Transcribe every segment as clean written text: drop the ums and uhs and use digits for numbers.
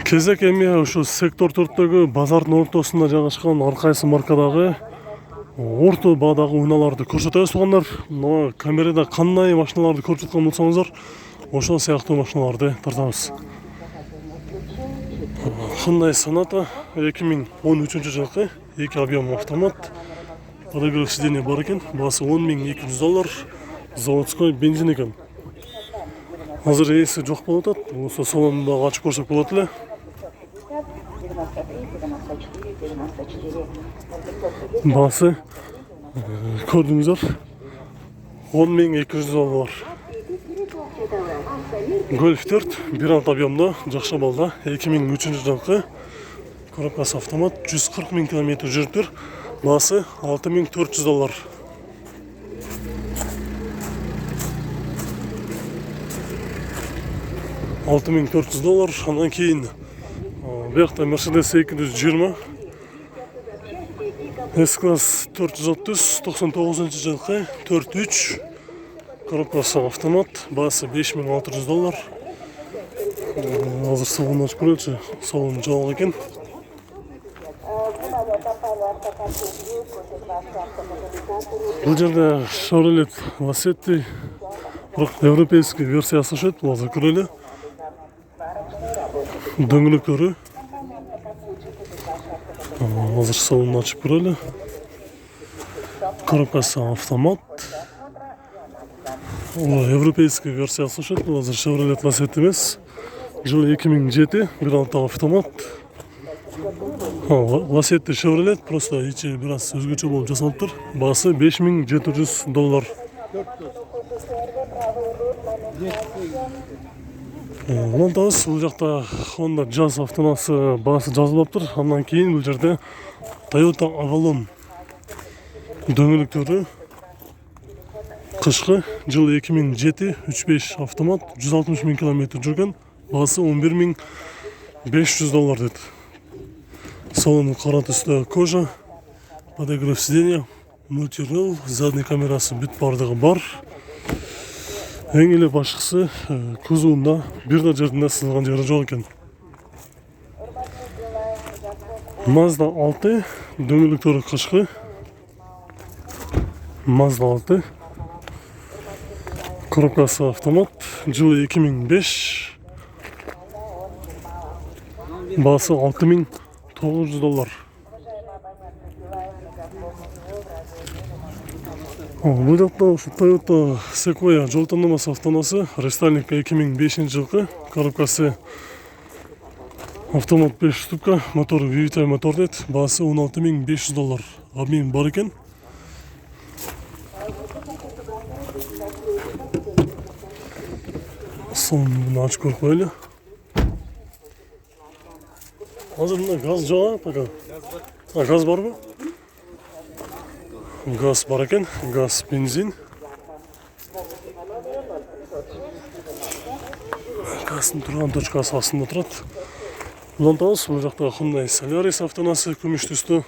Кезек эми ушу сектор 4-төгү базардын ортосунда жайгашкан ар кайсы маркадагы орто баадагы унааларды көрсөтөбүз туугандар. Мына камерада кандай машиналарды көрүп жаткан болсоңуздар, ошол сыяктуу машиналарды тартабыз. Hyundai Sonata 2013 жылкы 2 объем автомат. Подогрев сиденья бар экен, баасы $10.200, заводской бензин экен. Азыр ээси жок болуп атат. Болсо салонунда ачып көрсөк болот эле. Баасы көрдүңүздөр, $10.200. Golf 4 1.6 объемдо, жакшы балда, 2003 жылкы. Коробкасы автомат, 140.000 км жүрүптүр. Баасы $6.400. $6.400. Андан кийин биякта Mercedes 220 S-класс 430 99 жылкы 4.3. Коробкасы автомат, баасы $5.600. Азыр салонун ачып көрөлүчү. Салон жабык экен. Бул жерде Chevrolet Lacetti, европейский версиясы өшөт. Бул азыр көрөлү. Дөңгөлөктөрү. Азыр салонун ачып көрөлү. Коробкасы автомат. Европейский версиясы өшөт. Бул азыр Chevrolet Lacetti эмес. Жылы 2007, 1.6 автомат. Lacetti Chevrolet, просто ичи бир аз өзгөчө болуп жасалыптыр. Баасы $5.700. Улантабыз, бул жакта Honda Jazz автоунаасы баасы жазылыптыр. Андан кийин бул жерде Toyota Avalon дөңгөлөктөрү кышкы, жылы 2007, 3.5 автомат, 160.000 км жүргөн. Баасы $11.500 дейт. Салону кара түстө кожа, подогрев сиденья, мультирул, задний камерасы бүт бардыгы бар. Эң эле башкысы кузуунда бир да жердин сызылган жери жок экен. Mazda 6 дөңгөлөктөрү кышкы. Mazda 6. Коробкасы автомат, жылы 2005. Баасы $6.900. Бул жакта Toyota Sequoia жол тандамасы автоунаасы, рестайлинг 2005 жылкы. Коробкасы автомат 5 ступка, мотор VVT мотор дейт. Баасы $16.500. Обмен бар экен. Салонун ачып көрүп коелу. Азыр мына газ жок пока. Газ барбы? Газ бар экен, газ, бензин. Газдын турган точкасы астында турат. Улантабыз, бул жакта Hyundai Solaris автоунаасы күмүш түстүү.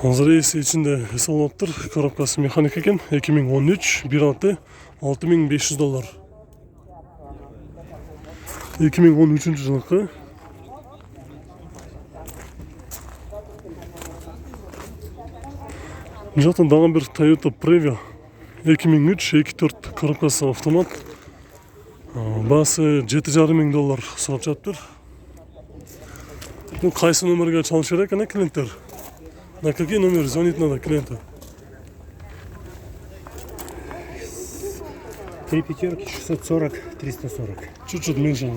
Азыр ээси ичинде эс алыптыр. Коробкасы механик экен, 2013, 1.6, $6.500. 2013 жылкы. Жакта дагы бир Toyota Previa 2003, 2.4 коробкасы автомат. Баасы $7.500 сурап жатыптыр. Бул кайсы номерге чалыш керек экен клиенттер? На какие номеры звонить надо клиенту? 3 пятерки, 640, 340. Чуть-чуть меньше.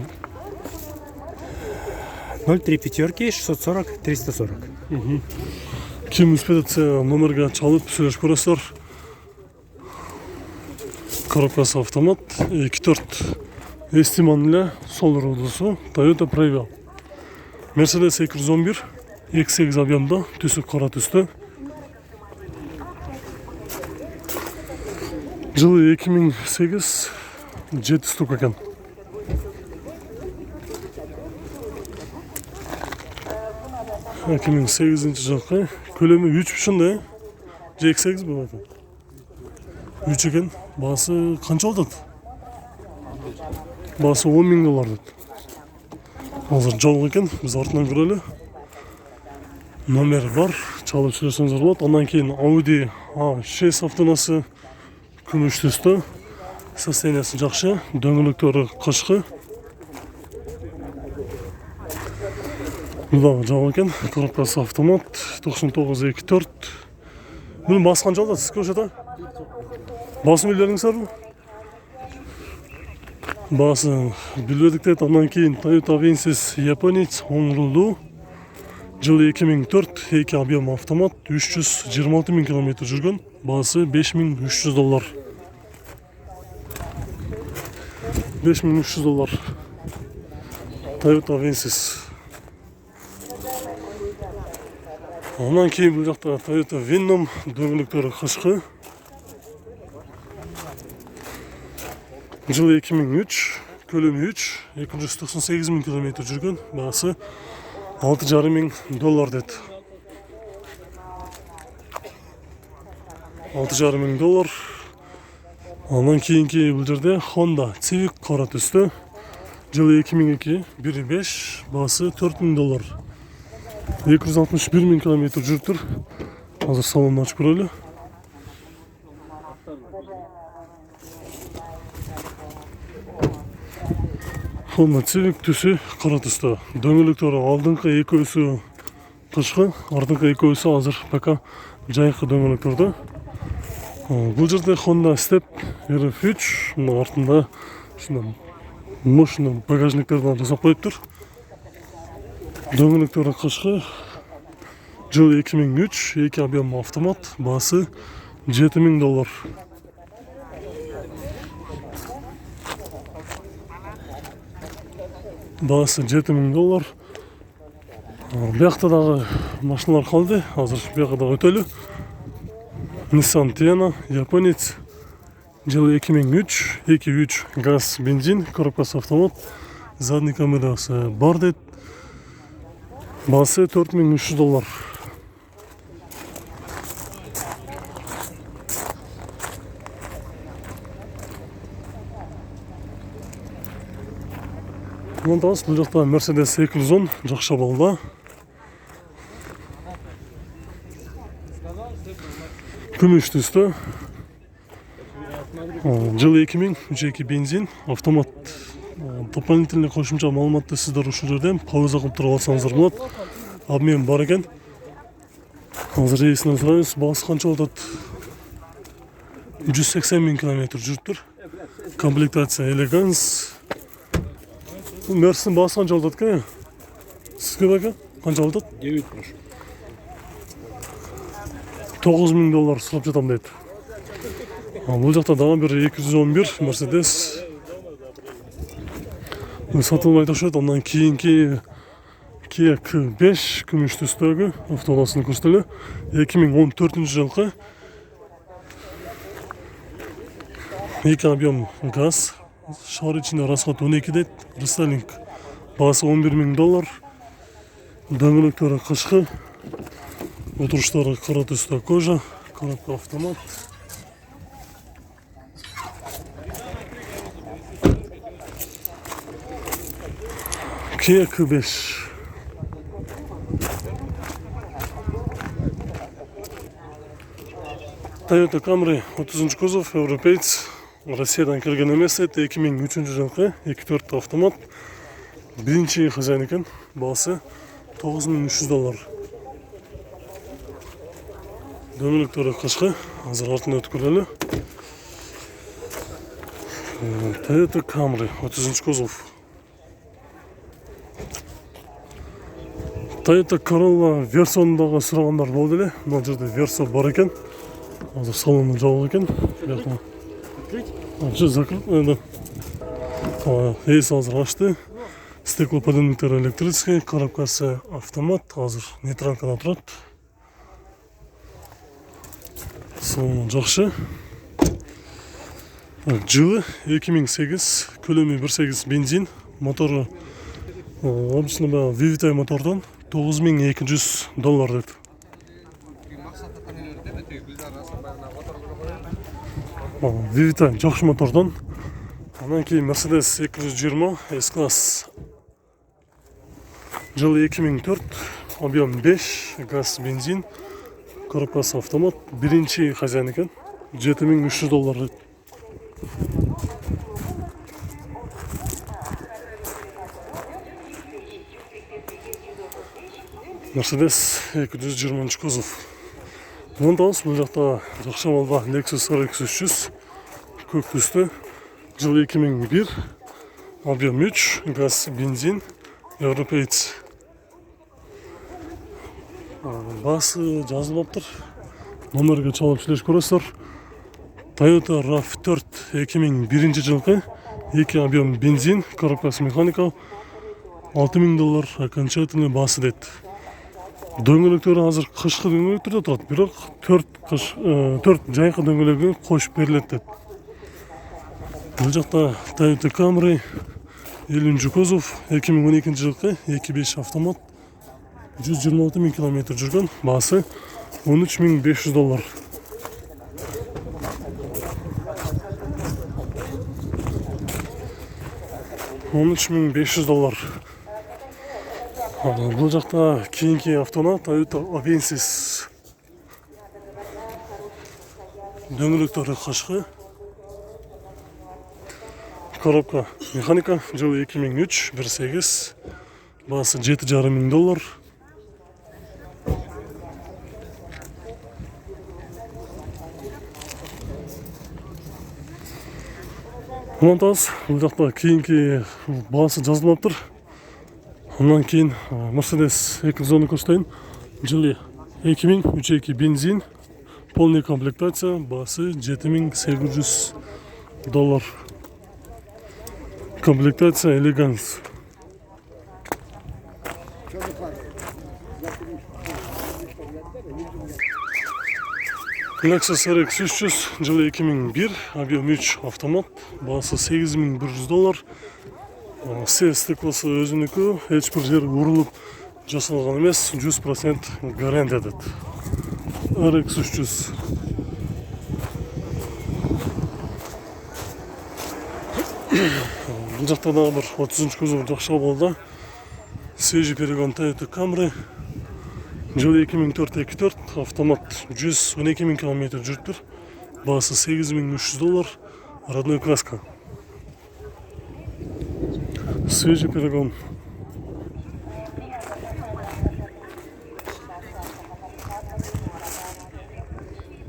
0,3 пятерки, 640, 340. Ким успеет etсе номерге чалып сүйлөшүп көрөсүздөр. Коробкасы автомат, 2.4 эстиман эле сол рулдусу Toyota Previa. Mercedes 211, 2.8 объемдо, түсү кара түстө. Жылы 2008, 7 стук экен. Kimin 8. жылкы. Көлөмү 3,5 да. 8 болот. 3 экен. Басы қанша алдады? Басы 10 000 доллар деді. Азыр жауық екен, біз артынан көрелі. Номері бар, чалып сөйлесеңіздер болады. Ондан кейін Audi A6 автонасы күміш түсті. Состояниясы жақсы, дөңгелектері қышқы. Бұлдағы жауық екен, коробкасы автомат, 99-24. Бұның басы қанша алдады, сіз көшеді? Басы үйлеріңіз бар бұл? Басы білбедік деді. Ондан кейін Toyota Avensis японец, оң рулды. Жылы 2004, 2 объем автомат, 326 000 км жүрген. Басы 5300 доллар. 5300 доллар. Toyota Avensis. Ondan кейін бұл жақта Toyota Venom, дөңгелектері қышқы. Жылы 2003, көлемі 3, 298 000 км жүрген. Бағасы 6,5 мың доллар деді. 6,5 мың доллар. Ondan кейінгі бұл жерде Honda Civic қара түсті. Жылы 2002, 1,5, бағасы 4 000 доллар. 261 000 км жүріп тұр. Қазір салонын ашып көрелі. Honda Civic түсі қара түсті. Дөңгелектері алдыңғы екеуісі қышқы, артыңғы екеуісі азыр пока жайқы дөңгелектерді. Бұл жерде Honda Step RF3, мұның артында мощный багажниктерден жасап қойып тұр. Дөңгелектері қышқы. Жылы 2003, 2 объем автомат, басы 7 000 доллар. Басы 7 000 доллар. Бұяқтадағы машиналар қалды, азыр бұяқта өтелі. Nissan Tiana, японец. Жылы 2003, 2.3 газ бензин, коробкасы автомат, задний камерасы бар деді. Басы 4300 доллар. Мұндағыз бұл жақта Mercedes 210 жақша балда. Күміш түсті. Жылы 2002 бензин, автомат. Дополнительный қошымша малыматты сіздер үшін жерден пауза қылып тұрып алсаңыздар болады. Обмен бар екен. Қазір рейсінен сұраймыз, басы қанша алдады? 180 000 км жүріп тұр. Комплектация элеганс. Бұл Мерсін басы қанша алдады ка? Сізге бәкі? Қанша алдады? 9 прошу. 9 000 доллар сұрап жатам дейді. Бұл жақта даған бір 211 Мерседес. Сатылмай ташады. Ондан кейінгі Kia K5 күміш түстегі автоғасын көрсетілі. 2014 жылғы 2 объем газ. Шар ішінде расход 12 дейді. Рестайлинг басы 11 000 доллар. Дөңгелектері қышқы. Отырыштары қара түсті кожа. Коробка автомат. Kia K5. Toyota Camry 30 кузов, европейц. Россиядан келген емес, 2003 жылғы 2.4 автомат. Бірінші хозяин екен, басы 9300 доллар. Дөңгелектері қышқы, азыр артында өтіп көрелі. Toyota Camry 30 кузов. Toyota Corolla версионындағы сұрағандар болды әлі. Бұл жерде версия бар екен. Азыр салоны жауық екен. Закрыт. Ейс азыр ашты. Стеклоподъемниктері электрический, коробкасы автомат. Азыр нейтралкада тұрады. Салоны жақшы. Жылы 2008, көлемі 1.8 бензин. Моторы обычно VVT мотордан 9200 доллар деді. Vivita жакшы мотордон. Анан кийин Mercedes 220 S-класс. Жылы 2004, объем 5, газ, бензин, коробкасы автомат. Биринчи хозяин экен. $7300 дейт. Mercedes 220 кузов. Ондан бұл жақта жақсы малға Lexus RX 300 көк түсті. Жылы 2001, объем 3, газ, бензин, европеец. Басы жазылып тұр. Номерге чалып сөйлеш көресіздер. Toyota RAV4 2001 жылғы, 2 объем бензин, коробкасы механикал, $6000 окончательный басы дейді. Дөңгелектері азыр қышқы дөңгелектерде тұрады, бірақ 4 жайқы дөңгелегі қошып беріледі дейді. Бұл жақта Toyota Camry 50 кузов 2012 жылғы 2.5 автомат 126 000 км жүрген, басы $13500. $13500. Бұл жақта кейінгі автона Toyota Avensis. Дөңгелектері қашқы. Коробка механика, жылы 2003, 1.8, басы $7500. Онтас, бұл жақта кейінгі басы жазылып тұр. Ondan кейін Mercedes 210 көштейін. Жылы 2003 бензин, полный комплектация, басы $7800. Комплектация Elegance. Lexus RX 300, жылы 2001, объем 3 автомат, басы $8100. Все стеклосы өзінікі, ешбір жер ұрылып жасалған емес, 100% гарантия деді. RX 300. Бұл жақта да бір 30 кузов жақша болды. Свежий перегон Toyota Camry. Жылы 2004-24, автомат 112 000 км жүріп тұр. Басы $8300, родной краска. Свежий перегон.